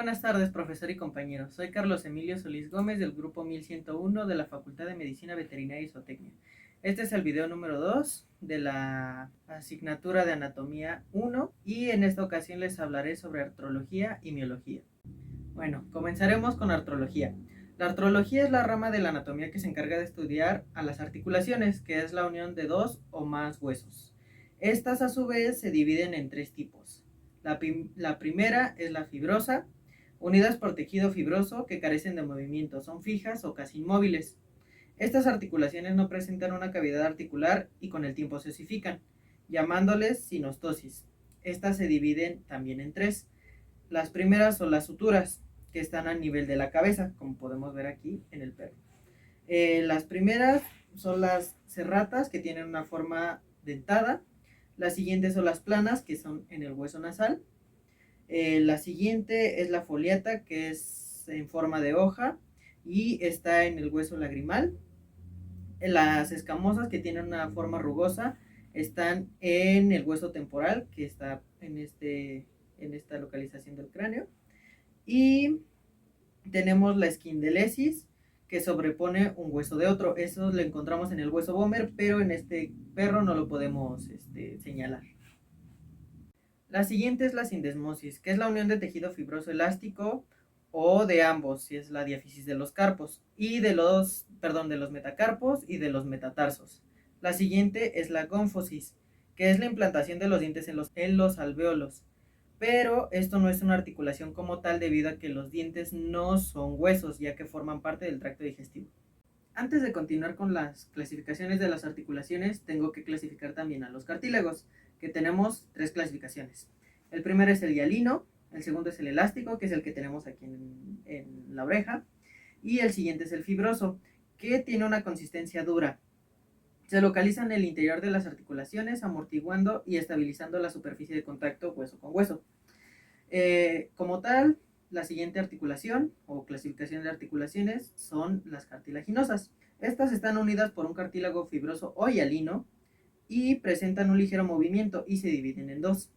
Buenas tardes, profesor y compañeros. Soy Carlos Emilio Solís Gómez del grupo 1101 de la Facultad de Medicina Veterinaria y Zootecnia. Este es el video número 2 de la asignatura de Anatomía 1 y en esta ocasión les hablaré sobre artrología y miología. Bueno, comenzaremos con artrología. La artrología es la rama de la anatomía que se encarga de estudiar a las articulaciones, que es la unión de dos o más huesos. Estas a su vez se dividen en tres tipos. La primera es la fibrosa, unidas por tejido fibroso que carecen de movimiento, son fijas o casi inmóviles. Estas articulaciones no presentan una cavidad articular y con el tiempo se osifican, llamándoles sinostosis. Estas se dividen también en tres. Las primeras son las suturas, que están a nivel de la cabeza, como podemos ver aquí en el perro. Las primeras son las serratas, que tienen una forma dentada. Las siguientes son las planas, que son en el hueso nasal. La siguiente es la foliata, que es en forma de hoja y está en el hueso lagrimal. Las escamosas, que tienen una forma rugosa, están en el hueso temporal, que está en esta localización del cráneo. Y tenemos la esquindelesis, que sobrepone un hueso de otro. Eso lo encontramos en el hueso vomer, pero en este perro no lo podemos señalar. La siguiente es la sindesmosis, que es la unión de tejido fibroso elástico o de ambos, si es la diáfisis de los carpos, y de los metacarpos y de los metatarsos. La siguiente es la gónfosis, que es la implantación de los dientes en los alvéolos. Pero esto no es una articulación como tal debido a que los dientes no son huesos, ya que forman parte del tracto digestivo. Antes de continuar con las clasificaciones de las articulaciones, tengo que clasificar también a los cartílagos, que tenemos tres clasificaciones. El primero es el hialino, el segundo es el elástico, que es el que tenemos aquí en la oreja, y el siguiente es el fibroso, que tiene una consistencia dura. Se localiza en el interior de las articulaciones, amortiguando y estabilizando la superficie de contacto hueso con hueso. Como tal, la siguiente articulación o clasificación de articulaciones son las cartilaginosas. Estas están unidas por un cartílago fibroso o hialino y presentan un ligero movimiento y se dividen en dos.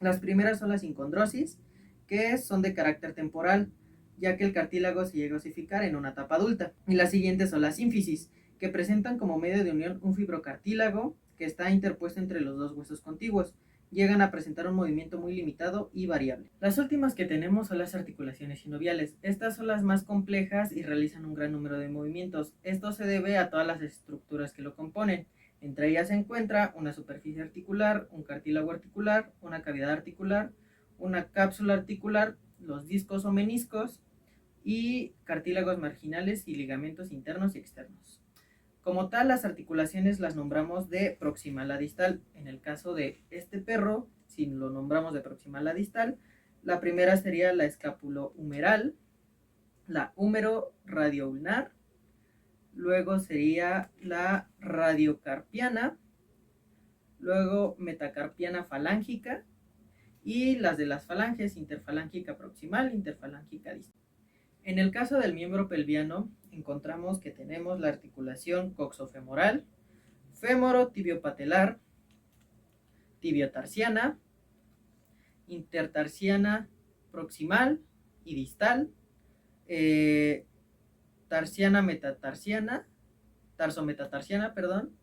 Las primeras son las sincondrosis, que son de carácter temporal, ya que el cartílago se llega a osificar en una etapa adulta. Y las siguientes son las sínfisis, que presentan como medio de unión un fibrocartílago que está interpuesto entre los dos huesos contiguos. Llegan a presentar un movimiento muy limitado y variable. Las últimas que tenemos son las articulaciones sinoviales. Estas son las más complejas y realizan un gran número de movimientos. Esto se debe a todas las estructuras que lo componen. Entre ellas se encuentra una superficie articular, un cartílago articular, una cavidad articular, una cápsula articular, los discos o meniscos y cartílagos marginales y ligamentos internos y externos. Como tal, las articulaciones las nombramos de proximal a distal. En el caso de este perro, si lo nombramos de proximal a distal, la primera sería la escapulohumeral, la húmero-radioulnar, luego sería la radiocarpiana, luego metacarpiana falángica y las de las falanges, interfalángica proximal, interfalángica distal. En el caso del miembro pelviano, encontramos que tenemos la articulación coxofemoral, fémoro-tibiopatelar, tibiotarsiana, intertarsiana proximal y distal, tarsiana-metatarsiana, tarsometatarsiana, perdón,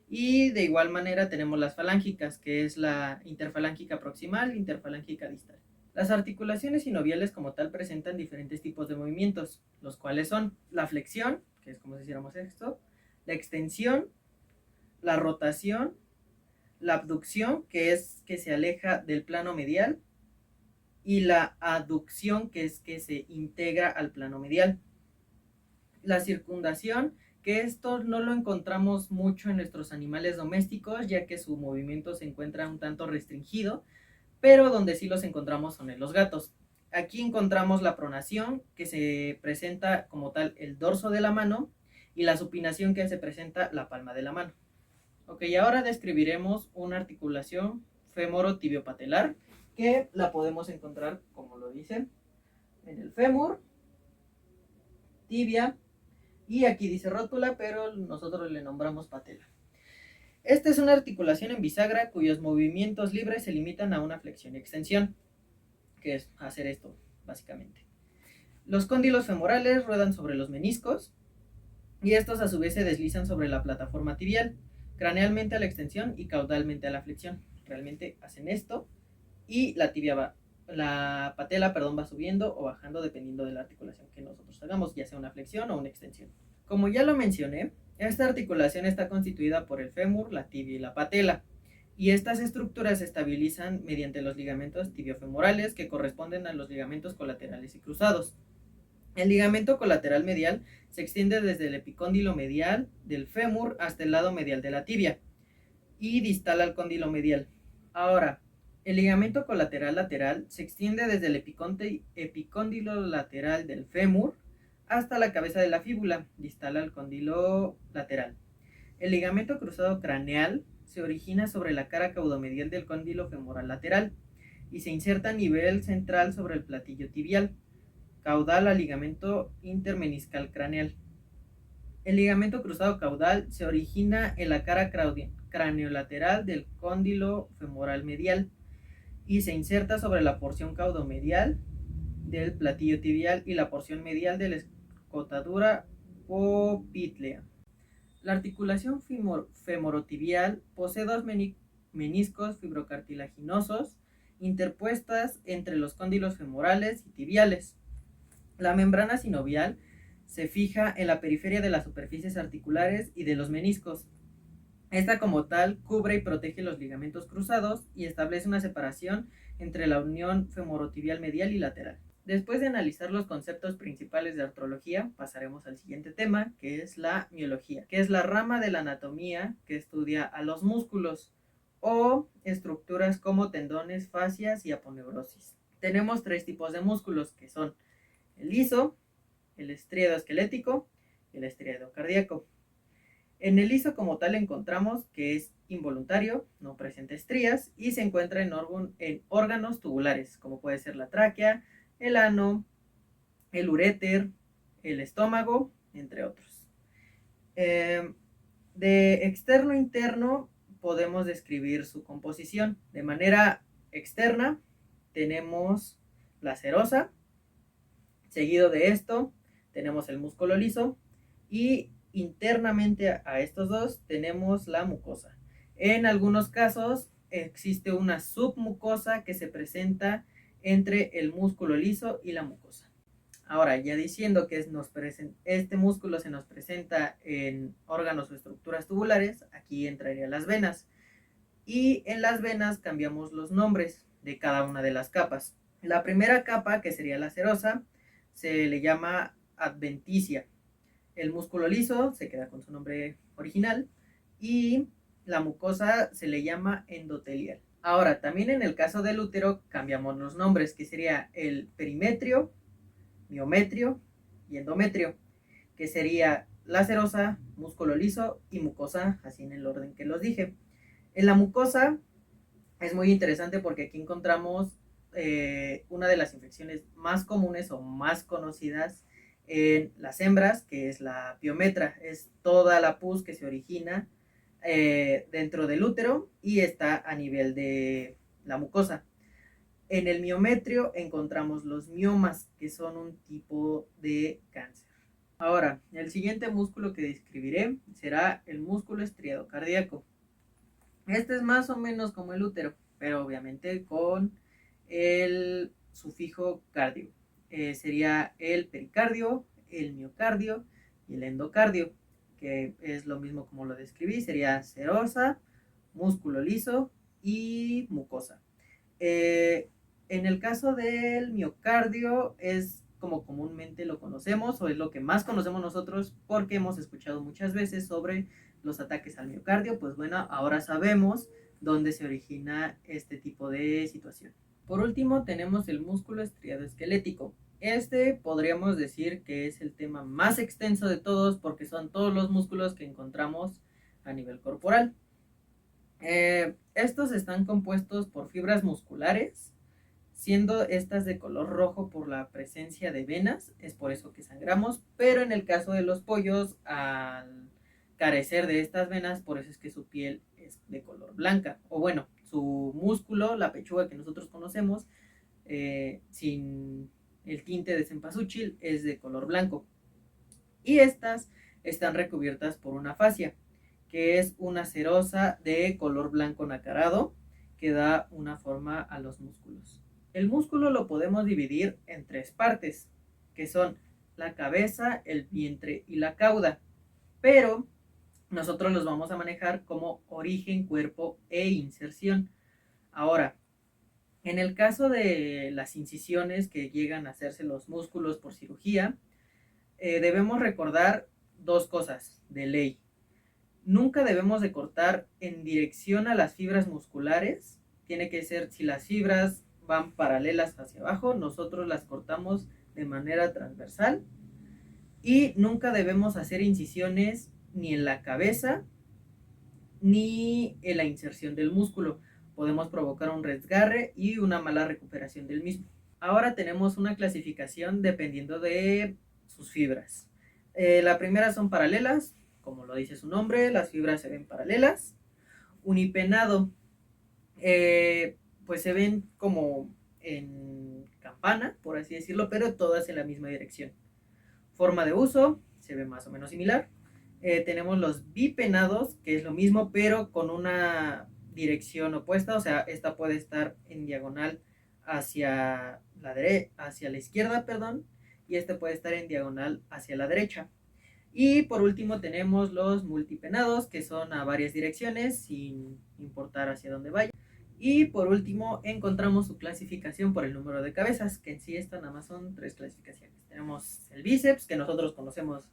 y de igual manera tenemos las falángicas, que es la interfalángica proximal, interfalángica distal. Las articulaciones sinoviales como tal presentan diferentes tipos de movimientos, los cuales son la flexión, que es como si hiciéramos esto, la extensión, la rotación, la abducción, que es que se aleja del plano medial, y la aducción, que es que se integra al plano medial. La circundación, que esto no lo encontramos mucho en nuestros animales domésticos, ya que su movimiento se encuentra un tanto restringido, pero donde sí los encontramos son en los gatos. Aquí encontramos la pronación, que se presenta como tal el dorso de la mano, y la supinación, que se presenta la palma de la mano. Ok, ahora describiremos una articulación femoro-tibiopatelar, que la podemos encontrar, como lo dicen, en el fémur, tibia, y aquí dice rótula, pero nosotros le nombramos patela. Esta es una articulación en bisagra cuyos movimientos libres se limitan a una flexión y extensión, que es hacer esto. básicamente. Los cóndilos femorales ruedan sobre los meniscos y estos a su vez se deslizan sobre la plataforma tibial, cranealmente a la extensión y caudalmente a la flexión. Realmente hacen esto y la patela va subiendo o bajando dependiendo de la articulación que nosotros hagamos, ya sea una flexión o una extensión. Como ya lo mencioné, esta articulación está constituida por el fémur, la tibia y la patela, y estas estructuras se estabilizan mediante los ligamentos tibiofemorales que corresponden a los ligamentos colaterales y cruzados. El ligamento colateral medial se extiende desde el epicóndilo medial del fémur hasta el lado medial de la tibia y distal al cóndilo medial. Ahora, el ligamento colateral lateral se extiende desde el epicóndilo lateral del fémur hasta la cabeza de la fíbula, distal al cóndilo lateral. El ligamento cruzado craneal se origina sobre la cara caudomedial del cóndilo femoral lateral y se inserta a nivel central sobre el platillo tibial, caudal al ligamento intermeniscal craneal. El ligamento cruzado caudal se origina en la cara craneolateral del cóndilo femoral medial y se inserta sobre la porción caudomedial del platillo tibial y la porción medial de la escotadura popltea. La articulación femorotibial posee dos meniscos fibrocartilaginosos interpuestas entre los cóndilos femorales y tibiales. La membrana sinovial se fija en la periferia de las superficies articulares y de los meniscos. Esta como tal cubre y protege los ligamentos cruzados y establece una separación entre la unión femorotibial medial y lateral. Después de analizar los conceptos principales de artrología, pasaremos al siguiente tema, que es la miología, que es la rama de la anatomía que estudia a los músculos o estructuras como tendones, fascias y aponeurosis. Tenemos tres tipos de músculos, que son el liso, el estriado esquelético y el estriado cardíaco. En el liso como tal encontramos que es involuntario, no presenta estrías y se encuentra en órganos tubulares, como puede ser la tráquea, el ano, el uréter, el estómago, entre otros. De externo a interno podemos describir su composición. De manera externa tenemos la serosa, seguido de esto tenemos el músculo liso y internamente a estos dos tenemos la mucosa. En algunos casos existe una submucosa que se presenta entre el músculo liso y la mucosa. Ahora, ya diciendo que este músculo se nos presenta en órganos o estructuras tubulares, aquí entrarían las venas. Y en las venas cambiamos los nombres de cada una de las capas. La primera capa, que sería la serosa, se le llama adventicia. El músculo liso se queda con su nombre original y la mucosa se le llama endotelial. Ahora, también en el caso del útero cambiamos los nombres, que sería el perimetrio, miometrio y endometrio, que sería la serosa, músculo liso y mucosa, así en el orden que los dije. En la mucosa es muy interesante porque aquí encontramos una de las infecciones más comunes o más conocidas en las hembras, que es la piometra. Es toda la pus que se origina dentro del útero y está a nivel de la mucosa. En el miometrio encontramos los miomas, que son un tipo de cáncer. Ahora, el siguiente músculo que describiré será el músculo estriado cardíaco. Este es más o menos como el útero, pero obviamente con el sufijo cardio. Sería el pericardio, el miocardio y el endocardio, que es lo mismo como lo describí, sería serosa, músculo liso y mucosa. En el caso del miocardio es como comúnmente lo conocemos, o es lo que más conocemos nosotros porque hemos escuchado muchas veces sobre los ataques al miocardio. Pues bueno, ahora sabemos dónde se origina este tipo de situación. Por último tenemos el músculo estriado esquelético. Este podríamos decir que es el tema más extenso de todos porque son todos los músculos que encontramos a nivel corporal. Estos están compuestos por fibras musculares, siendo estas de color rojo por la presencia de venas, es por eso que sangramos, pero en el caso de los pollos, al carecer de estas venas, por eso es que su piel es de color blanca, o bueno, su músculo, la pechuga que nosotros conocemos, sin el tinte de cempasúchil es de color blanco. Y estas están recubiertas por una fascia, que es una serosa de color blanco nacarado que da una forma a los músculos. El músculo lo podemos dividir en tres partes, que son la cabeza, el vientre y la cauda, pero nosotros los vamos a manejar como origen, cuerpo e inserción. Ahora, en el caso de las incisiones que llegan a hacerse los músculos por cirugía, debemos recordar dos cosas de ley. Nunca debemos de cortar en dirección a las fibras musculares. Tiene que ser, si las fibras van paralelas hacia abajo, nosotros las cortamos de manera transversal. Y nunca debemos hacer incisiones ni en la cabeza ni en la inserción del músculo. Podemos provocar un desgarre y una mala recuperación del mismo. Ahora tenemos una clasificación dependiendo de sus fibras. La primera son paralelas, como lo dice su nombre, las fibras se ven paralelas. Unipenado, pues se ven como en campana, por así decirlo, pero todas en la misma dirección. Forma de uso, se ve más o menos similar. Tenemos los bipenados, que es lo mismo, pero con una dirección opuesta, o sea, esta puede estar en diagonal hacia hacia la izquierda, perdón, y este puede estar en diagonal hacia la derecha. Y por último tenemos los multipenados, que son a varias direcciones, sin importar hacia dónde vaya. Y por último encontramos su clasificación por el número de cabezas, que en sí esta nada más son 3 clasificaciones. Tenemos el bíceps, que nosotros conocemos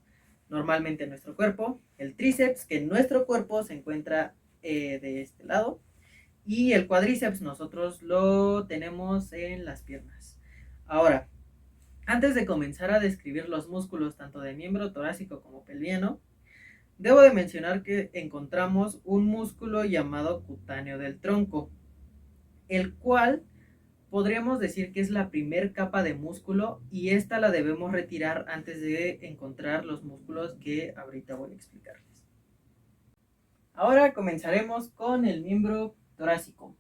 normalmente en nuestro cuerpo, el tríceps, que en nuestro cuerpo se encuentra de este lado, y el cuádriceps nosotros lo tenemos en las piernas. Ahora, antes de comenzar a describir los músculos tanto de miembro torácico como pelviano, debo de mencionar que encontramos un músculo llamado cutáneo del tronco, el cual podríamos decir que es la primer capa de músculo y esta la debemos retirar antes de encontrar los músculos que ahorita voy a explicarles. Ahora comenzaremos con el miembro torácico.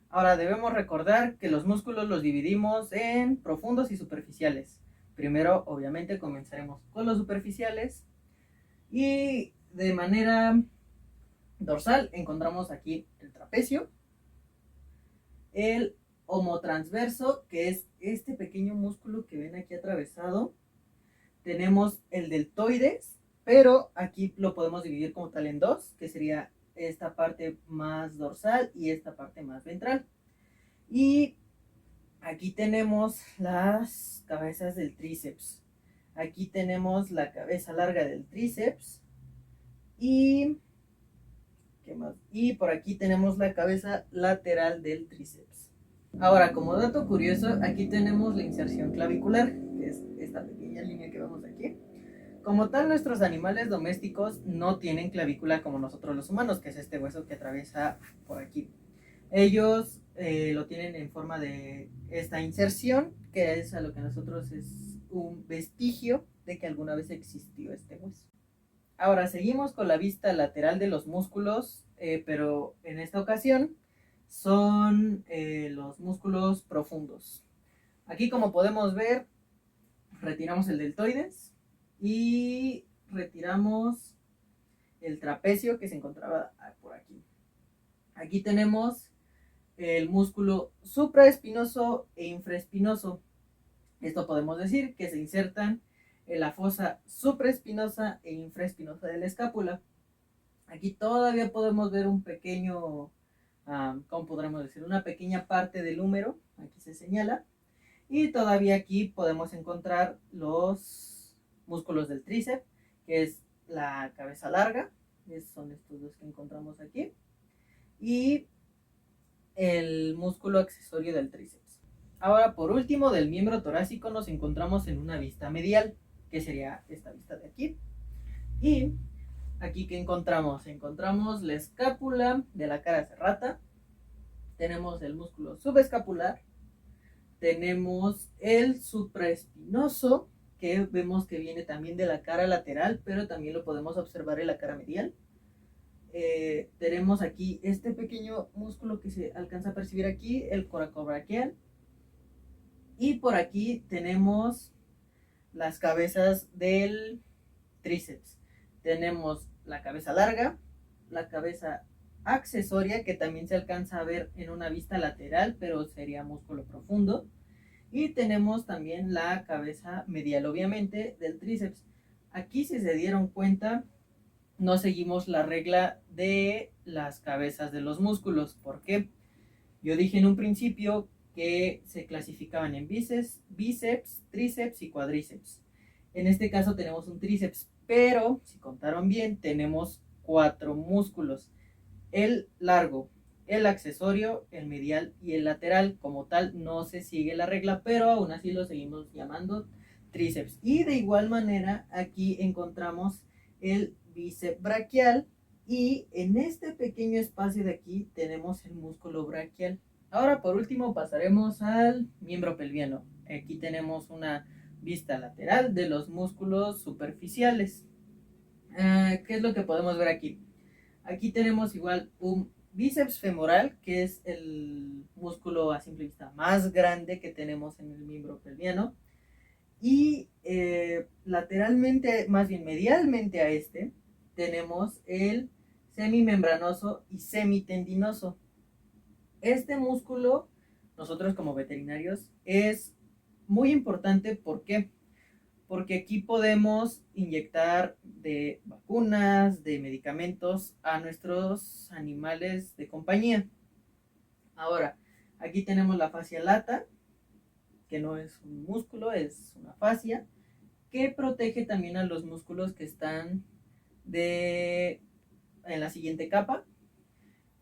Ahora debemos recordar que los músculos los dividimos en profundos y superficiales. Primero, obviamente, comenzaremos con los superficiales y de manera dorsal encontramos aquí el trapecio, el homotransverso, que es este pequeño músculo que ven aquí atravesado. Tenemos el deltoides, pero aquí lo podemos dividir como tal en dos, que sería esta parte más dorsal y esta parte más ventral. Y aquí tenemos las cabezas del tríceps. Aquí tenemos la cabeza larga del tríceps y ¿qué más? Y por aquí tenemos la cabeza lateral del tríceps. Ahora, como dato curioso, aquí tenemos la inserción clavicular, que es esta pequeña línea que vemos aquí. Como tal, nuestros animales domésticos no tienen clavícula como nosotros los humanos, que es este hueso que atraviesa por aquí. Ellos lo tienen en forma de esta inserción, que es a lo que nosotros es un vestigio de que alguna vez existió este hueso. Ahora seguimos con la vista lateral de los músculos, pero en esta ocasión son los músculos profundos. Aquí, como podemos ver, retiramos el deltoides y retiramos el trapecio que se encontraba por aquí. Aquí tenemos el músculo supraespinoso e infraespinoso. Esto podemos decir que se insertan en la fosa supraespinosa e infraespinosa de la escápula. Aquí todavía podemos ver un pequeño, ¿cómo podremos decir? Una pequeña parte del húmero, aquí se señala. Y todavía aquí podemos encontrar los músculos del tríceps, que es la cabeza larga, son estos dos que encontramos aquí, y el músculo accesorio del tríceps. Ahora, por último, del miembro torácico nos encontramos en una vista medial, que sería esta vista de aquí. Y aquí, ¿qué encontramos? Encontramos la escápula de la cara serrata, tenemos el músculo subescapular, tenemos el supraespinoso, que vemos que viene también de la cara lateral, pero también lo podemos observar en la cara medial. Tenemos aquí este pequeño músculo que se alcanza a percibir aquí, el coracobraquial. Y por aquí tenemos las cabezas del tríceps. Tenemos la cabeza larga, la cabeza accesoria, que también se alcanza a ver en una vista lateral, pero sería músculo profundo. Y tenemos también la cabeza medial, obviamente, del tríceps. Aquí, si se dieron cuenta, no seguimos la regla de las cabezas de los músculos. ¿Por qué? Yo dije en un principio que se clasificaban en bíceps, tríceps y cuádriceps. En este caso tenemos un tríceps, pero si contaron bien, tenemos 4 músculos: el largo, el accesorio, el medial y el lateral. Como tal, no se sigue la regla, pero aún así lo seguimos llamando tríceps. Y de igual manera, aquí encontramos el bíceps braquial, y en este pequeño espacio de aquí tenemos el músculo braquial. Ahora, por último, pasaremos al miembro pelviano. Aquí tenemos una vista lateral de los músculos superficiales. ¿Qué es lo que podemos ver aquí? Aquí tenemos igual un bíceps femoral, que es el músculo a simple vista más grande que tenemos en el miembro pelviano. Y lateralmente, más bien medialmente a este, tenemos el semimembranoso y semitendinoso. Este músculo, nosotros como veterinarios, es muy importante. ¿Por qué? Porque aquí podemos inyectar de vacunas, de medicamentos a nuestros animales de compañía. Ahora, aquí tenemos la fascia lata, que no es un músculo, es una fascia, que protege también a los músculos que están en la siguiente capa.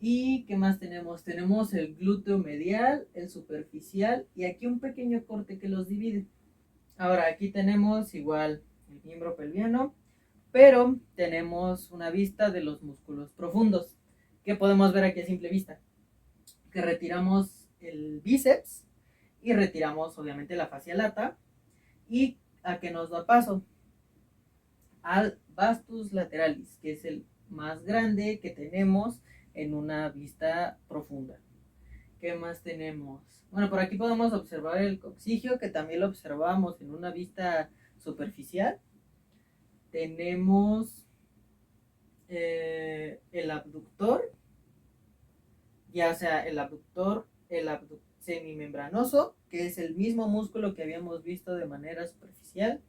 ¿Y qué más tenemos? Tenemos el glúteo medial, el superficial y aquí un pequeño corte que los divide. Ahora, aquí tenemos igual el miembro pelviano, pero tenemos una vista de los músculos profundos. ¿Qué podemos ver aquí a simple vista? Que retiramos el bíceps y retiramos obviamente la fascia lata. ¿Y a qué nos da paso? Al vastus lateralis, que es el más grande que tenemos en una vista profunda. ¿Qué más tenemos? Bueno, por aquí podemos observar el coccigio, que también lo observamos en una vista superficial. Tenemos el abductor, ya sea el abductor semimembranoso, que es el mismo músculo que habíamos visto de manera superficial.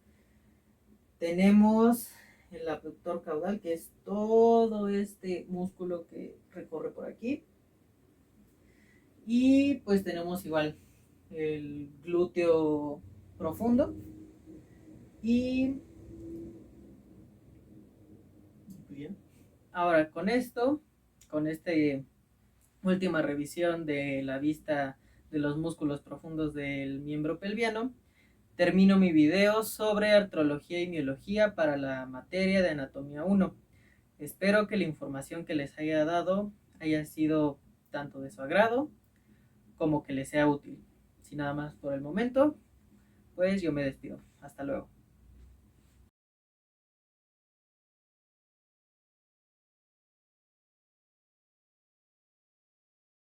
Tenemos el abductor caudal, que es todo este músculo que recorre por aquí. Y pues tenemos igual el glúteo profundo. Y bien, ahora con esto, con esta última revisión de la vista de los músculos profundos del miembro pelviano, termino mi video sobre artrología y miología para la materia de anatomía 1. Espero que la información que les haya dado haya sido tanto de su agrado como que les sea útil. Sin nada más por el momento, pues yo me despido. Hasta luego.